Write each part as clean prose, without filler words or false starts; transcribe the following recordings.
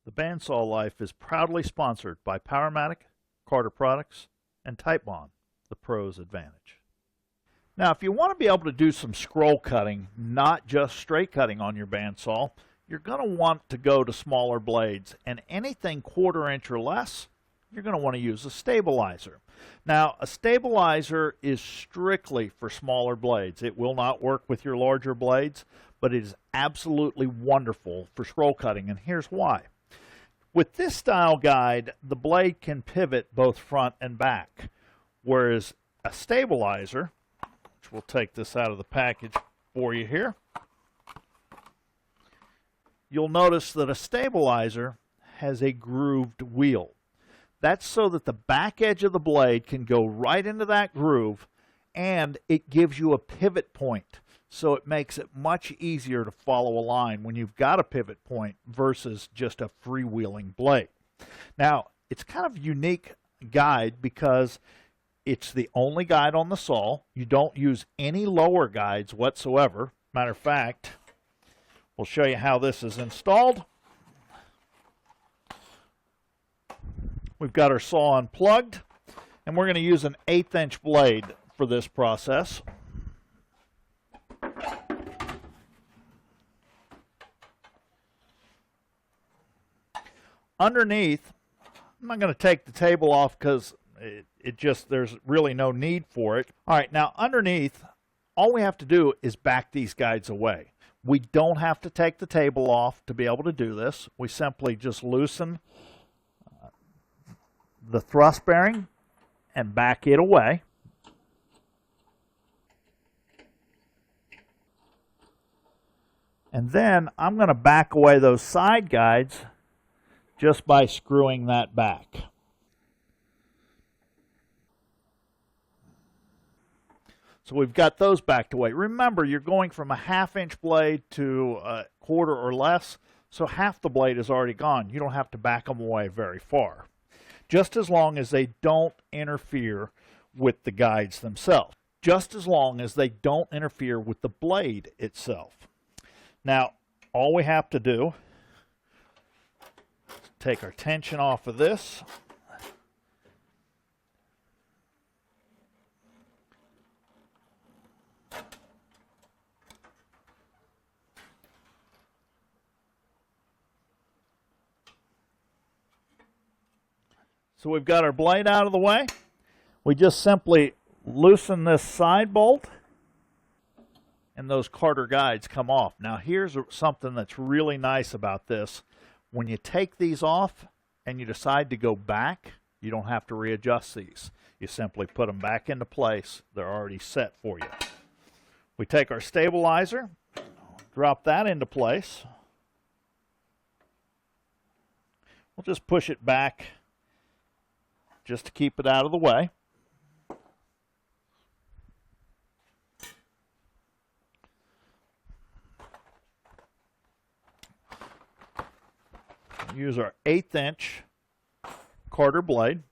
The Bandsaw Life is proudly sponsored by Powermatic, Carter Products, and Typebond, the pro's advantage. Now, if you want to be able to do some scroll cutting, not just straight cutting on your bandsaw, you're going to want to go to smaller blades, and anything 1/4 inch or less, you're going to want to use a stabilizer. Now, a stabilizer is strictly for smaller blades. It will not work with your larger blades, but it is absolutely wonderful for scroll cutting, and here's why. With this style guide, the blade can pivot both front and back, whereas a stabilizer, which we'll take this out of the package for you here, you'll notice that a stabilizer has a grooved wheel. That's so that the back edge of the blade can go right into that groove, and it gives you a pivot point. So it makes it much easier to follow a line when you've got a pivot point versus just a freewheeling blade. Now, it's kind of a unique guide because it's the only guide on the saw. You don't use any lower guides whatsoever. Matter of fact, we'll show you how this is installed. We've got our saw unplugged, and we're going to use an 1/8 inch blade for this process. Underneath, I'm not going to take the table off because there's really no need for it. All right, now underneath, all we have to do is back these guides away. We don't have to take the table off to be able to do this. We simply just loosen the thrust bearing and back it away. And then I'm going to back away those side guides just by screwing that back. So we've got those backed away. Remember, you're going from a 1/2 inch blade to a 1/4 or less, so half the blade is already gone. You don't have to back them away very far, just as long as they don't interfere with the guides themselves, just as long as they don't interfere with the blade itself. Now, all we have to do is take our tension off of this. So we've got our blade out of the way. We just simply loosen this side bolt, and those Carter guides come off. Now here's something that's really nice about this. When you take these off and you decide to go back, you don't have to readjust these. You simply put them back into place. They're already set for you. We take our stabilizer, drop that into place. We'll just push it back just to keep it out of the way. Use our 1/8 inch Carter blade.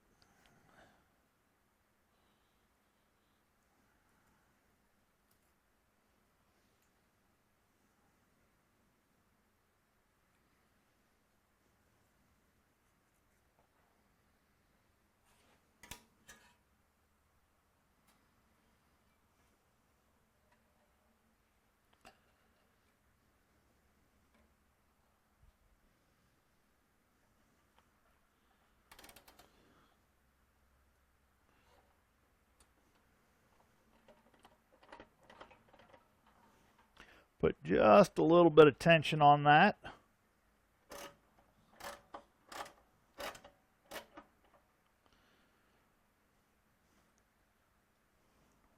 Put just a little bit of tension on that.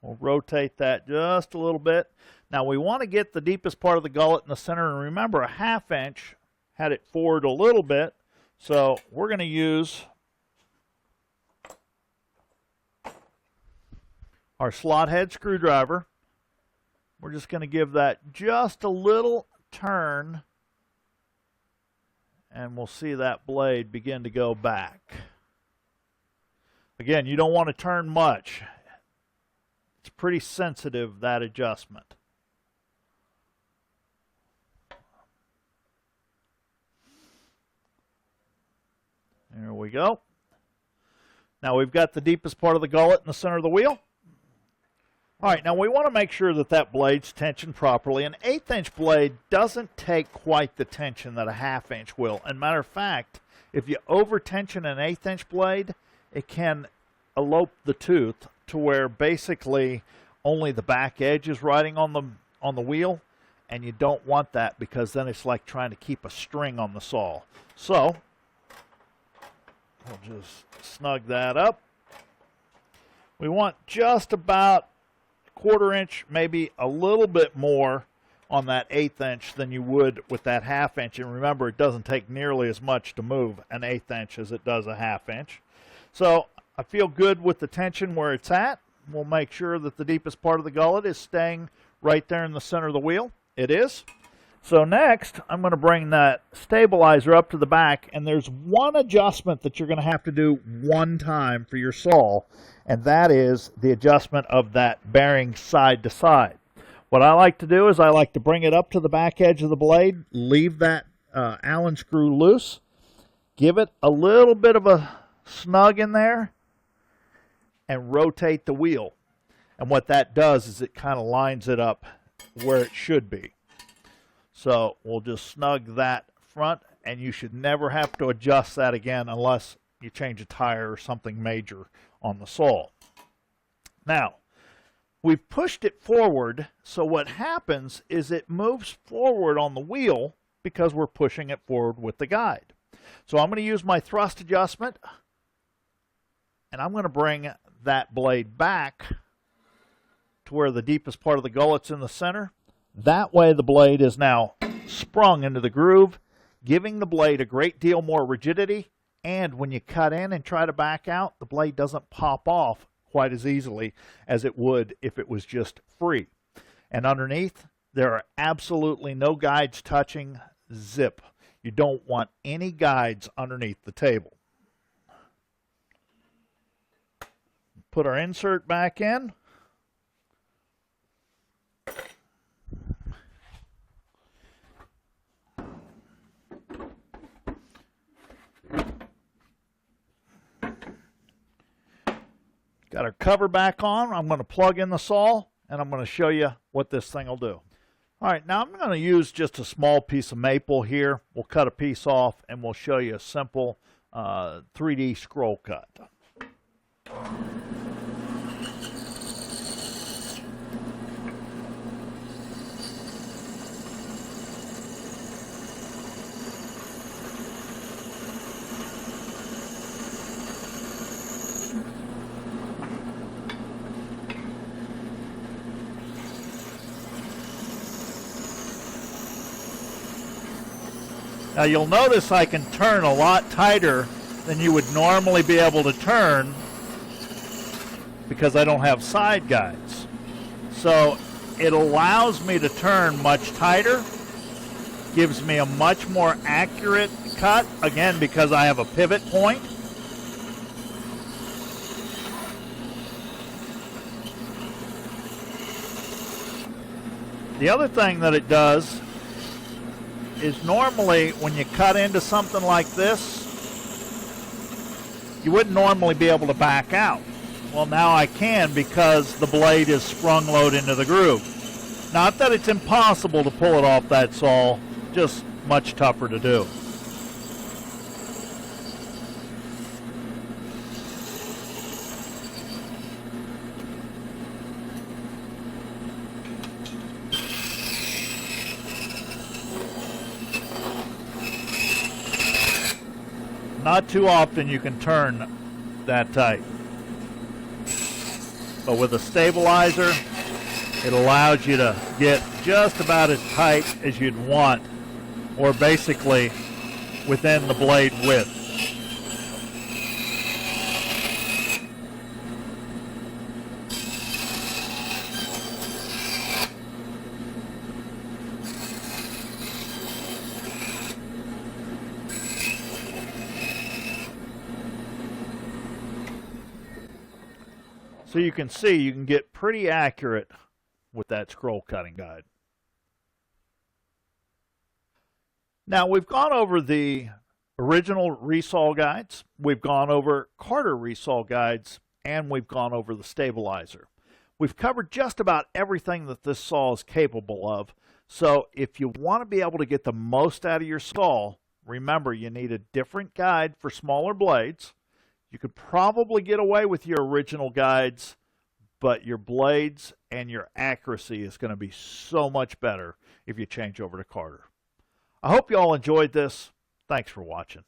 We'll rotate that just a little bit. Now we want to get the deepest part of the gullet in the center, and remember, a 1/2 inch had it forward a little bit, so we're going to use our slot head screwdriver. We're just going to give that just a little turn, and we'll see that blade begin to go back. Again, you don't want to turn much. It's pretty sensitive, that adjustment. we go. Now we've got the deepest part of the gullet in the center of the wheel. All right, now we want to make sure that that blade's tensioned properly. An 1/8 inch blade doesn't take quite the tension that a 1/2 inch will. And matter of fact, if you over tension an 1/8 inch blade, it can elope the tooth to where basically only the back edge is riding on the wheel, and you don't want that because then it's like trying to keep a string on the saw. So we'll just snug that up. We want just about 1/4 inch, maybe a little bit more on that 1/8 inch than you would with that 1/2 inch. And remember, it doesn't take nearly as much to move an 1/8 inch as it does a 1/2 inch. So I feel good with the tension where it's at. We'll make sure that the deepest part of the gullet is staying right there in the center of the wheel. It is. So next, I'm going to bring that stabilizer up to the back, and there's one adjustment that you're going to have to do one time for your saw, and that is the adjustment of that bearing side to side. What I like to do is I like to bring it up to the back edge of the blade, leave that Allen screw loose, give it a little bit of a snug in there, and rotate the wheel. And what that does is it kind of lines it up where it should be. So we'll just snug that front, and you should never have to adjust that again unless you change a tire or something major on the saw. Now, we've pushed it forward, so what happens is it moves forward on the wheel because we're pushing it forward with the guide. So I'm going to use my thrust adjustment, and I'm going to bring that blade back to where the deepest part of the gullet's in the center. That way the blade is now sprung into the groove, giving the blade a great deal more rigidity, and when you cut in and try to back out, the blade doesn't pop off quite as easily as it would if it was just free. And underneath, there are absolutely no guides touching. Zip. You don't want any guides underneath the table. Put our insert back in. Got our cover back on. I'm going to plug in the saw, and I'm going to show you what this thing will do. All right, now I'm going to use just a small piece of maple here. We'll cut a piece off, and we'll show you a simple 3D scroll cut. Now you'll notice I can turn a lot tighter than you would normally be able to turn because I don't have side guides. So it allows me to turn much tighter, gives me a much more accurate cut, again because I have a pivot point. The other thing that it does is normally when you cut into something like this, you wouldn't normally be able to back out. Well, now I can because the blade is sprung low into the groove. Not that it's impossible to pull it off that saw, just much tougher to do. Not too often you can turn that tight. But with a stabilizer, it allows you to get just about as tight as you'd want, or basically within the blade width. So you can see you can get pretty accurate with that scroll cutting guide. Now we've gone over the original resaw guides, we've gone over Carter resaw guides, and we've gone over the stabilizer. We've covered just about everything that this saw is capable of, so if you want to be able to get the most out of your saw, remember you need a different guide for smaller blades. You could probably get away with your original guides, but your blades and your accuracy is going to be so much better if you change over to Carter. I hope you all enjoyed this. Thanks for watching.